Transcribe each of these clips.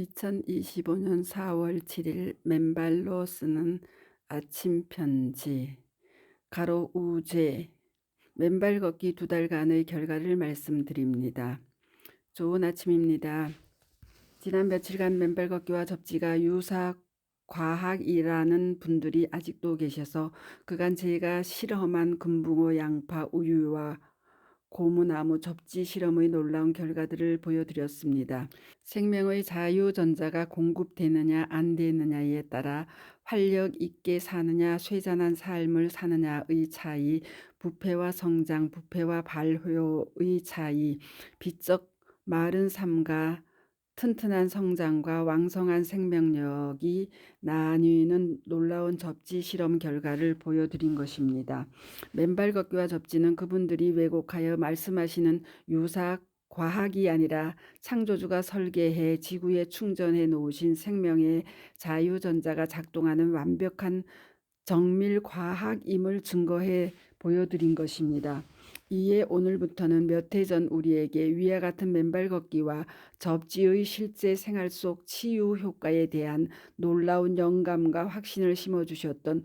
2025년 4월 7일 맨발로 쓰는 아침 편지. 가로 우제 맨발 걷기 2달간의 결과를 말씀드립니다. 좋은 아침입니다. 지난 며칠간 맨발 걷기와 접지가 유사 과학이라는 분들이 아직도 계셔서 그간 제가 실험한 금붕어, 양파, 우유와 고무나무 접지 실험의 놀라운 결과들을 보여드렸습니다. 생명의 자유전자가 공급되느냐 안 되느냐에 따라 활력 있게 사느냐 쇠잔한 삶을 사느냐의 차이, 부패와 성장, 부패와 발효의 차이, 비적 마른 삶과 튼튼한 성장과 왕성한 생명력이 나뉘는 놀라운 접지 실험 결과를 보여드린 것입니다. 맨발 걷기와 접지는 그분들이 왜곡하여 말씀하시는 유사 과학이 아니라 창조주가 설계해 지구에 충전해 놓으신 생명의 자유전자가 작동하는 완벽한 정밀 과학임을 증거해 보여드린 것입니다. 이에 오늘부터는 몇 해 전 우리에게 위와 같은 맨발 걷기와 접지의 실제 생활 속 치유 효과에 대한 놀라운 영감과 확신을 심어주셨던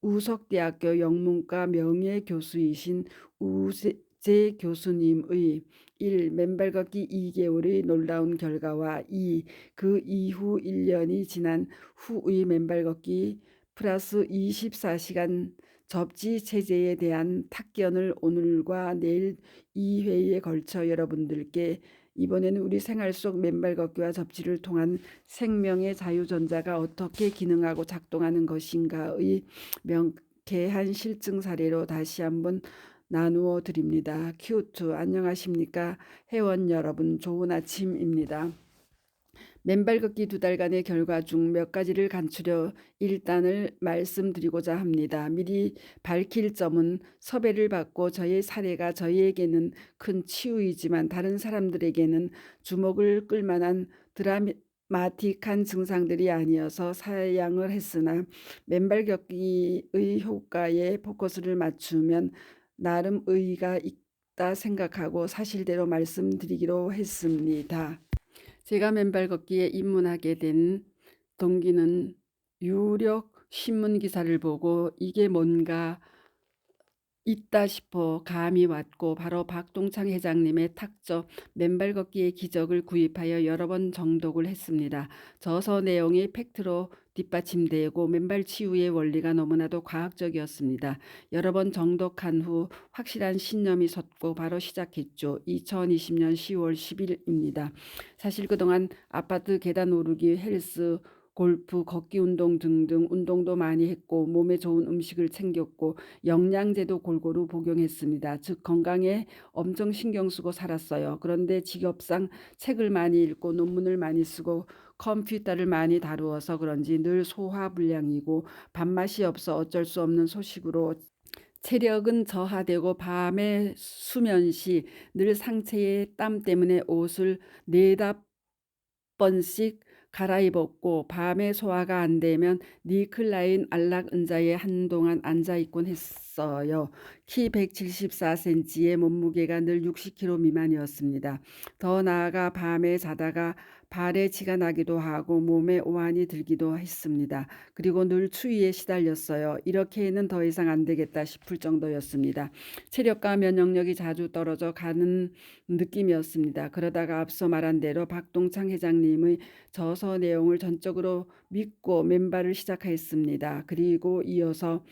우석대학교 영문과 명예교수이신 우재 교수님의 1. 맨발 걷기 2개월의 놀라운 결과와 2. 그 이후 1년이 지난 후의 맨발 걷기 플러스 24시간 접지 체제에 대한 탁견을 오늘과 내일 2회에 걸쳐 여러분들께 이번에는 우리 생활 속 맨발 걷기와 접지를 통한 생명의 자유전자가 어떻게 기능하고 작동하는 것인가의 명쾌한 실증 사례로 다시 한번 나누어 드립니다. Q2 안녕하십니까? 회원 여러분 좋은 아침입니다. 맨발 걷기 2달간의 결과 중 몇 가지를 간추려 일단을 말씀드리고자 합니다. 미리 밝힐 점은 섭외를 받고 저의 사례가 저희에게는 큰 치유이지만 다른 사람들에게는 주목을 끌만한 드라마틱한 증상들이 아니어서 사양을 했으나 맨발 걷기의 효과에 포커스를 맞추면 나름 의의가 있다 생각하고 사실대로 말씀드리기로 했습니다. 제가 맨발 걷기에 입문하게 된 동기는 유력 신문 기사를 보고 이게 뭔가 있다 싶어 감이 왔고 바로 박동창 회장님의 탁적 맨발 걷기의 기적을 구입하여 여러 번 정독을 했습니다. 저서 내용이 팩트로 뒷받침되고 맨발 치유의 원리가 너무나도 과학적이었습니다. 여러 번 정독한 후 확실한 신념이 섰고 바로 시작했죠. 2020년 10월 10일입니다. 사실 그동안 아파트 계단 오르기, 헬스, 골프, 걷기 운동 등등 운동도 많이 했고 몸에 좋은 음식을 챙겼고 영양제도 골고루 복용했습니다. 즉 건강에 엄청 신경 쓰고 살았어요. 그런데 직업상 책을 많이 읽고 논문을 많이 쓰고 컴퓨터를 많이 다루어서 그런지 늘 소화불량이고 밥맛이 없어 어쩔 수 없는 소식으로 체력은 저하되고 밤에 수면 시 늘 상체에 땀 때문에 옷을 4-5번씩 갈아입었고 밤에 소화가 안 되면 니클라인 안락의자에 한동안 앉아있곤 했어요. 키 174cm에 몸무게가 늘 60kg 미만이었습니다. 더 나아가 밤에 자다가 발에 지가 나기도 하고 몸에 오한이 들기도 했습니다. 그리고 늘 추위에 시달렸어요. 이렇게는 더 이상 안 되겠다 싶을 정도였습니다. 체력과 면역력이 자주 떨어져 가는 느낌이었습니다. 그러다가 앞서 말한 대로 박동창 회장님의 저서 내용을 전적으로 믿고 맨발을 시작했습니다. 그리고 이어서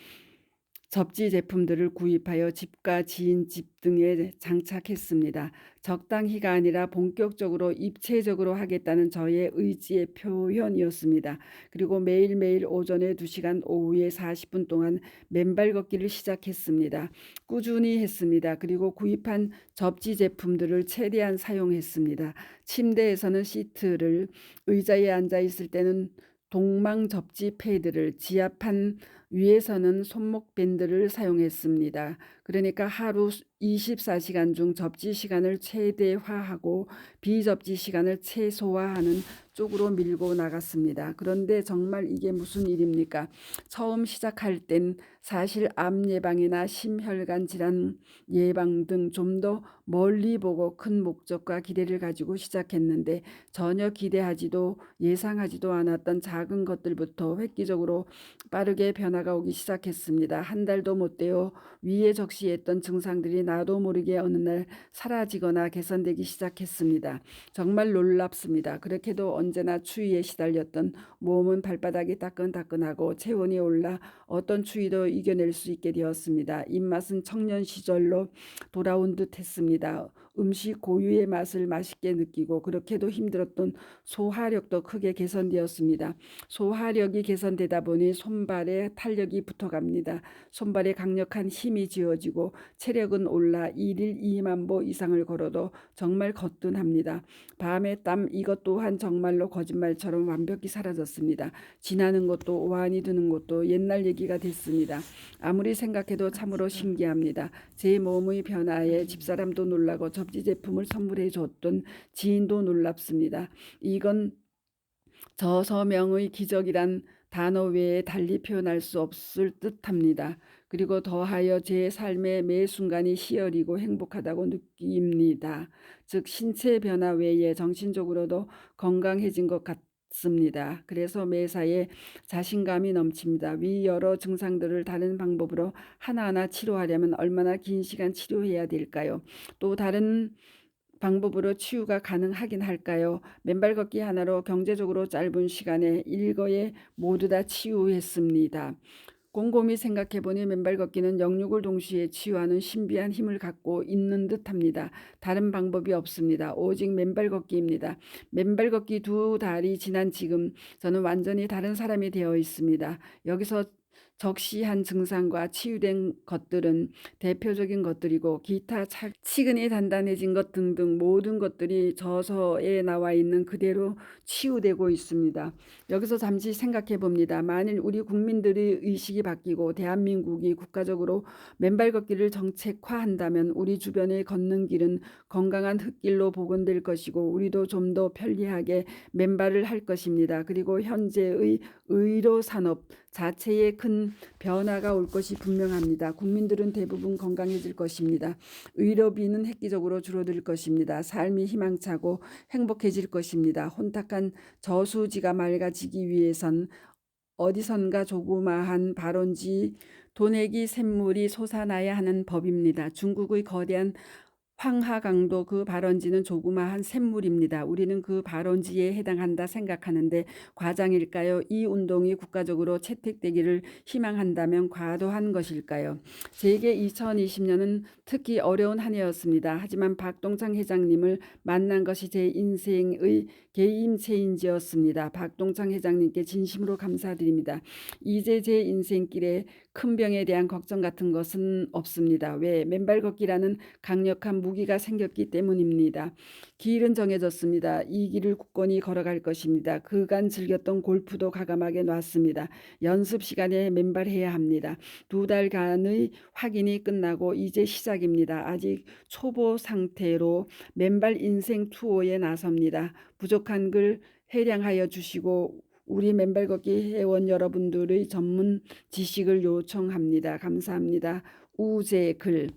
접지 제품들을 구입하여 집과 지인 집 등에 장착했습니다. 적당히가 아니라 본격적으로 입체적으로 하겠다는 저의 의지의 표현이었습니다. 그리고 매일매일 오전에 2시간, 오후에 40분 동안 맨발 걷기를 시작했습니다. 꾸준히 했습니다. 그리고 구입한 접지 제품들을 최대한 사용했습니다. 침대에서는 시트를, 의자에 앉아 있을 때는 동망 접지 패드를, 지압판 위에서는 손목 밴드를 사용했습니다. 그러니까 하루 24시간 중 접지 시간을 최대화하고 비접지 시간을 최소화하는 쪽으로 밀고 나갔습니다. 그런데 정말 이게 무슨 일입니까? 처음 시작할 땐 사실 암 예방이나 심혈관 질환 예방 등 좀 더 멀리 보고 큰 목적과 기대를 가지고 시작했는데 전혀 기대하지도 예상하지도 않았던 작은 것들부터 획기적으로 빠르게 변화가 오기 시작했습니다. 한 달도 못 되어 위에 적시했던 증상들이 나도 모르게 어느 날 사라지거나 개선되기 시작했습니다. 정말 놀랍습니다. 그렇게도 언제나 추위에 시달렸던 몸은 발바닥이 따끈따끈하고 체온이 올라 어떤 추위도 이겨낼 수 있게 되었습니다. 입맛은 청년 시절로 돌아온 듯 했습니다. 음식 고유의 맛을 맛있게 느끼고 그렇게도 힘들었던 소화력도 크게 개선되었습니다. 소화력이 개선되다 보니 손발에 탄력이 붙어갑니다. 손발에 강력한 힘이 지어지고 체력은 올라 일일 2만 보 이상을 걸어도 정말 거뜬합니다. 밤의 땀 이것 또한 정말로 거짓말처럼 완벽히 사라졌습니다. 지나는 것도 오한이 드는 것도 옛날 얘기가 됐습니다. 아무리 생각해도 참으로 신기합니다. 제 몸의 변화에 집사람도 놀라고 접지 제품을 선물해 줬던 지인도 놀랍습니다. 이건 저서명의 기적이란 단어 외에 달리 표현할 수 없을 듯합니다. 그리고 더하여 제 삶의 매 순간이 희열이고 행복하다고 느낍니다. 즉 신체 변화 외에 정신적으로도 건강해진 것 같습니다. 그래서 매사에 자신감이 넘칩니다. 위 여러 증상들을 다른 방법으로 하나하나 치료하려면 얼마나 긴 시간 치료해야 될까요? 또 다른 방법으로 치유가 가능하긴 할까요? 맨발 걷기 하나로 경제적으로 짧은 시간에 일거에 모두 다 치유했습니다. 곰곰이 생각해보니 맨발 걷기는 영육을 동시에 치유하는 신비한 힘을 갖고 있는 듯합니다. 다른 방법이 없습니다. 오직 맨발 걷기입니다. 맨발 걷기 2달이 지난 지금 저는 완전히 다른 사람이 되어 있습니다. 여기서 적시한 증상과 치유된 것들은 대표적인 것들이고 기타 치근이 단단해진 것 등등 모든 것들이 저서에 나와 있는 그대로 치유되고 있습니다. 여기서 잠시 생각해 봅니다. 만일 우리 국민들의 의식이 바뀌고 대한민국이 국가적으로 맨발 걷기를 정책화한다면 우리 주변의 걷는 길은 건강한 흙길로 복원될 것이고 우리도 좀 더 편리하게 맨발을 할 것입니다. 그리고 현재의 의료 산업 자체에 큰 변화가 올 것이 분명합니다. 국민들은 대부분 건강해질 것입니다. 의료비는 획기적으로 줄어들 것입니다. 삶이 희망차고 행복해질 것입니다. 혼탁한 저수지가 맑아지기 위해선 어디선가 조그마한 발원지 도내기 샘물이 솟아나야 하는 법입니다. 중국의 거대한 황하강도 그 발원지는 조그마한 샘물입니다. 우리는 그 발원지에 해당한다 생각하는데 과장일까요? 이 운동이 국가적으로 채택되기를 희망한다면 과도한 것일까요? 제게 2020년은 특히 어려운 한 해였습니다. 하지만 박동창 회장님을 만난 것이 제 인생의 게임 체인지였습니다. 박동창 회장님께 진심으로 감사드립니다. 이제 제 인생길에 큰 병에 대한 걱정 같은 것은 없습니다. 왜? 맨발 걷기라는 강력한 무기가 생겼기 때문입니다. 길은 정해졌습니다. 이 길을 굳건히 걸어갈 것입니다. 그간 즐겼던 골프도 가감하게 놨습니다. 연습 시간에 맨발해야 합니다. 2달간의 확인이 끝나고 이제 시작입니다. 아직 초보 상태로 맨발 인생 투어에 나섭니다. 부족한 글 해량하여 주시고 우리 맨발 걷기 회원 여러분들의 전문 지식을 요청합니다. 감사합니다. 우재 글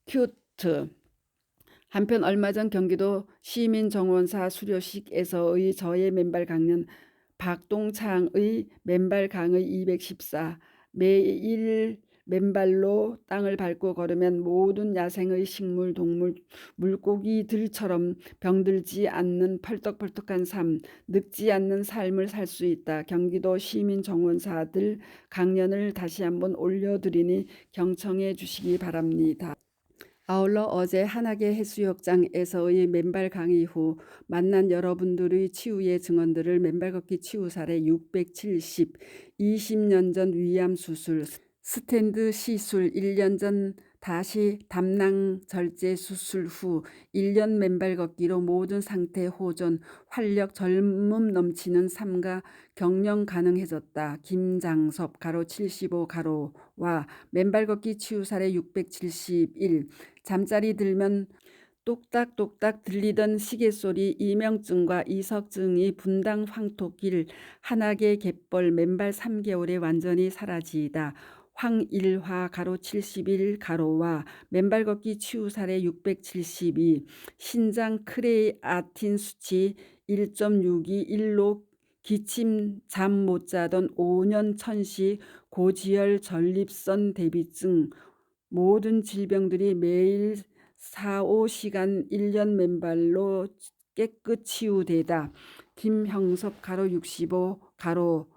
큐트. 한편 얼마 전 경기도 시민정원사 수료식에서의 저의 맨발 강연 박동창의 맨발 강의 214 매일 맨발로 땅을 밟고 걸으면 모든 야생의 식물, 동물, 물고기들처럼 병들지 않는 펄떡펄떡한 삶, 늙지 않는 삶을 살 수 있다. 경기도 시민정원사들 강연을 다시 한번 올려드리니 경청해 주시기 바랍니다. 아울러 어제 한하계 해수욕장에서의 맨발 강의 후 만난 여러분들의 치유의 증언들을 맨발 걷기 치유 사례 670, 20년 전 위암 수술, 스탠드 시술, 1년 전 다시 담낭 절제 수술 후 1년 맨발 걷기로 모든 상태 호전, 활력, 젊음 넘치는 삶과 경영 가능해졌다. 김장섭 가로 75 가로와 맨발 걷기 치유 사례 671. 잠자리 들면 똑딱똑딱 들리던 시계소리, 이명증과 이석증이 분당 황토길, 한약의 갯벌 맨발 3개월에 완전히 사라지다. 황일화 가로 71 가로와 맨발 걷기 치유 사례 672. 신장 크레아틴 수치 1.62, 1로 기침 잠 못 자던 5년 천식, 고지혈 전립선 대비증, 모든 질병들이 매일 4-5시간 1년 맨발로 깨끗 치유되다. 김형섭 가로 65 가로로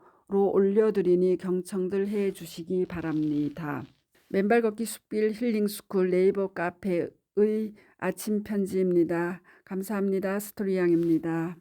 올려드리니 경청들 해주시기 바랍니다. 맨발 걷기 숲길 힐링스쿨 네이버 카페의 아침 편지입니다. 감사합니다. 스토리양입니다.